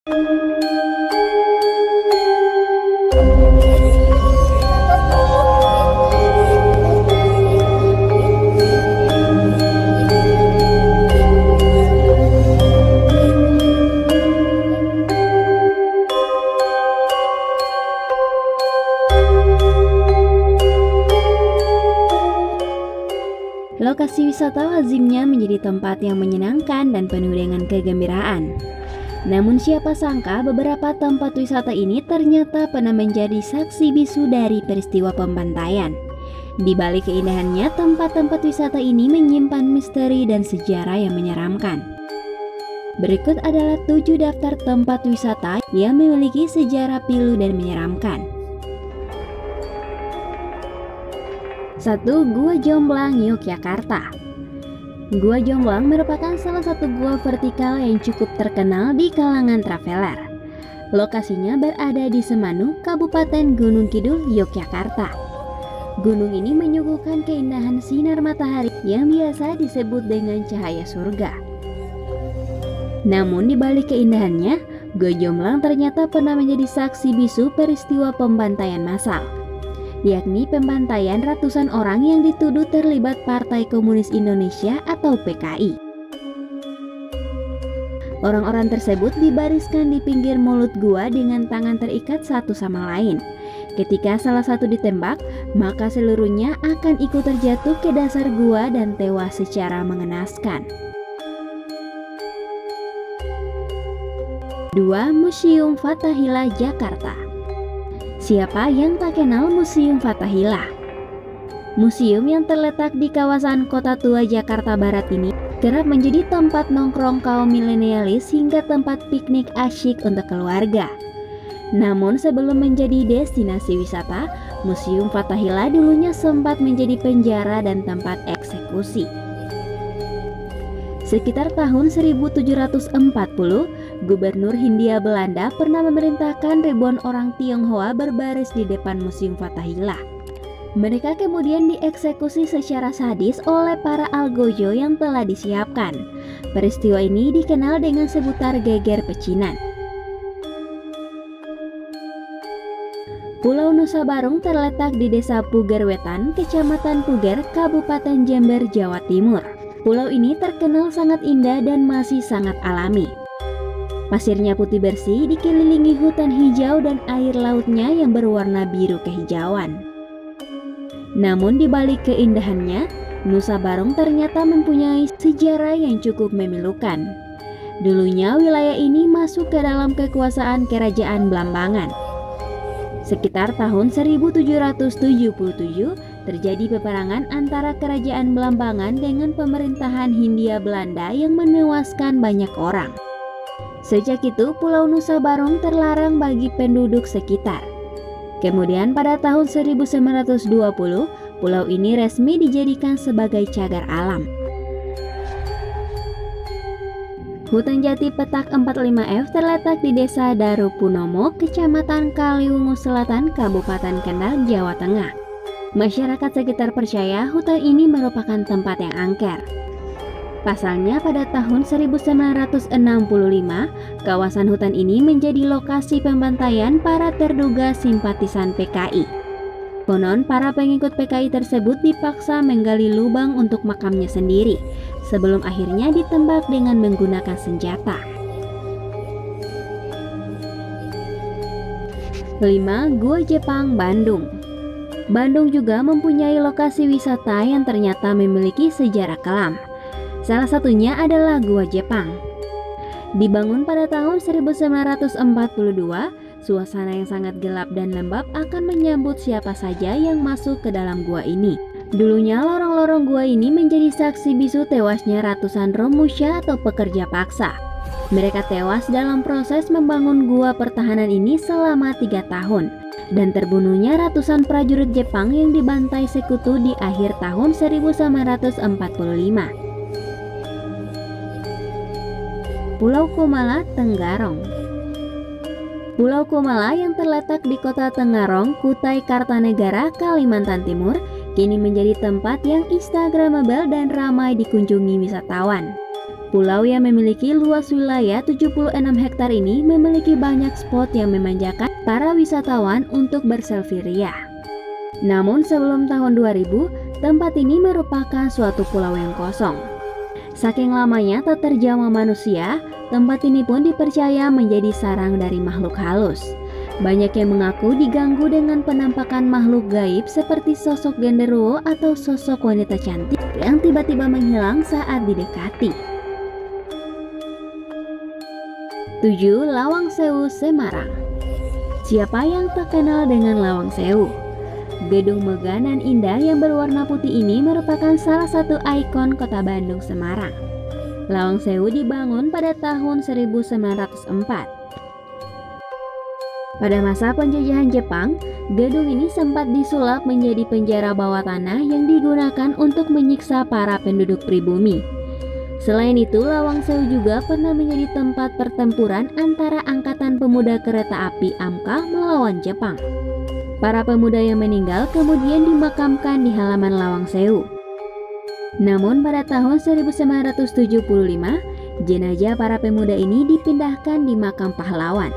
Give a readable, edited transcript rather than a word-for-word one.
Lokasi wisata lazimnya menjadi tempat yang menyenangkan dan penuh dengan kegembiraan. Namun siapa sangka beberapa tempat wisata ini ternyata pernah menjadi saksi bisu dari peristiwa pembantaian. Di balik keindahannya, tempat-tempat wisata ini menyimpan misteri dan sejarah yang menyeramkan. Berikut adalah 7 daftar tempat wisata yang memiliki sejarah pilu dan menyeramkan. 1. Gua Jomblang, Yogyakarta. Gua Jomblang merupakan salah satu gua vertikal yang cukup terkenal di kalangan traveler. Lokasinya berada di Semanu, Kabupaten Gunung Kidul, Yogyakarta. Gunung ini menyuguhkan keindahan sinar matahari yang biasa disebut dengan cahaya surga. Namun di balik keindahannya, Gua Jomblang ternyata pernah menjadi saksi bisu peristiwa pembantaian massal, yakni pembantaian ratusan orang yang dituduh terlibat Partai Komunis Indonesia atau PKI. Orang-orang tersebut dibariskan di pinggir mulut gua dengan tangan terikat satu sama lain. Ketika salah satu ditembak, maka seluruhnya akan ikut terjatuh ke dasar gua dan tewas secara mengenaskan. 2. Museum Fathahillah, Jakarta. Siapa yang tak kenal Museum Fathahillah? Museum yang terletak di kawasan Kota Tua Jakarta Barat ini kerap menjadi tempat nongkrong kaum milenialis hingga tempat piknik asyik untuk keluarga. Namun sebelum menjadi destinasi wisata, Museum Fathahillah dulunya sempat menjadi penjara dan tempat eksekusi. Sekitar tahun 1740, Gubernur Hindia Belanda pernah memerintahkan ribuan orang Tionghoa berbaris di depan Museum Fathahillah. Mereka kemudian dieksekusi secara sadis oleh para algojo yang telah disiapkan. Peristiwa ini dikenal dengan sebutan geger pecinan. Pulau Nusa Barung terletak di Desa Puger Wetan, Kecamatan Puger, Kabupaten Jember, Jawa Timur. Pulau ini terkenal sangat indah dan masih sangat alami. Pasirnya putih bersih, dikelilingi hutan hijau dan air lautnya yang berwarna biru kehijauan. Namun di balik keindahannya, Nusa Barung ternyata mempunyai sejarah yang cukup memilukan. Dulunya wilayah ini masuk ke dalam kekuasaan Kerajaan Blambangan. Sekitar tahun 1777, terjadi peperangan antara Kerajaan Blambangan dengan pemerintahan Hindia Belanda yang menewaskan banyak orang. Sejak itu, Pulau Nusa Barung terlarang bagi penduduk sekitar. Kemudian pada tahun 1920, pulau ini resmi dijadikan sebagai cagar alam. Hutan Jati Petak 45F terletak di Desa Darupunomo, Kecamatan Kaliwungu Selatan, Kabupaten Kendal, Jawa Tengah. Masyarakat sekitar percaya hutan ini merupakan tempat yang angker. Pasalnya pada tahun 1965, kawasan hutan ini menjadi lokasi pembantaian para terduga simpatisan PKI. Konon para pengikut PKI tersebut dipaksa menggali lubang untuk makamnya sendiri, sebelum akhirnya ditembak dengan menggunakan senjata. 5. Gua Jepang, Bandung. Bandung juga mempunyai lokasi wisata yang ternyata memiliki sejarah kelam. Salah satunya adalah Gua Jepang. Dibangun pada tahun 1942, suasana yang sangat gelap dan lembab akan menyambut siapa saja yang masuk ke dalam gua ini. Dulunya lorong-lorong gua ini menjadi saksi bisu tewasnya ratusan romusha atau pekerja paksa. Mereka tewas dalam proses membangun gua pertahanan ini selama 3 tahun. Dan terbunuhnya ratusan prajurit Jepang yang dibantai sekutu di akhir tahun 1945. Pulau Kumala, Tenggarong. Pulau Kumala yang terletak di kota Tenggarong, Kutai Kartanegara, Kalimantan Timur, kini menjadi tempat yang instagramable dan ramai dikunjungi wisatawan. Pulau yang memiliki luas wilayah 76 hektar ini memiliki banyak spot yang memanjakan para wisatawan untuk berselfie ria. Namun sebelum tahun 2000, tempat ini merupakan suatu pulau yang kosong. Saking lamanya tak terjamah manusia, tempat ini pun dipercaya menjadi sarang dari makhluk halus. Banyak yang mengaku diganggu dengan penampakan makhluk gaib seperti sosok genderuwo atau sosok wanita cantik yang tiba-tiba menghilang saat didekati. 7. Lawang Sewu, Semarang. Siapa yang tak kenal dengan Lawang Sewu? Gedung megah dan indah yang berwarna putih ini merupakan salah satu ikon kota Bandung, Semarang. Lawang Sewu dibangun pada tahun 1904. Pada masa penjajahan Jepang, gedung ini sempat disulap menjadi penjara bawah tanah yang digunakan untuk menyiksa para penduduk pribumi. Selain itu, Lawang Sewu juga pernah menjadi tempat pertempuran antara Angkatan Pemuda Kereta Api AMKA melawan Jepang. Para pemuda yang meninggal kemudian dimakamkan di halaman Lawang Sewu. Namun pada tahun 1975, jenazah para pemuda ini dipindahkan di makam pahlawan.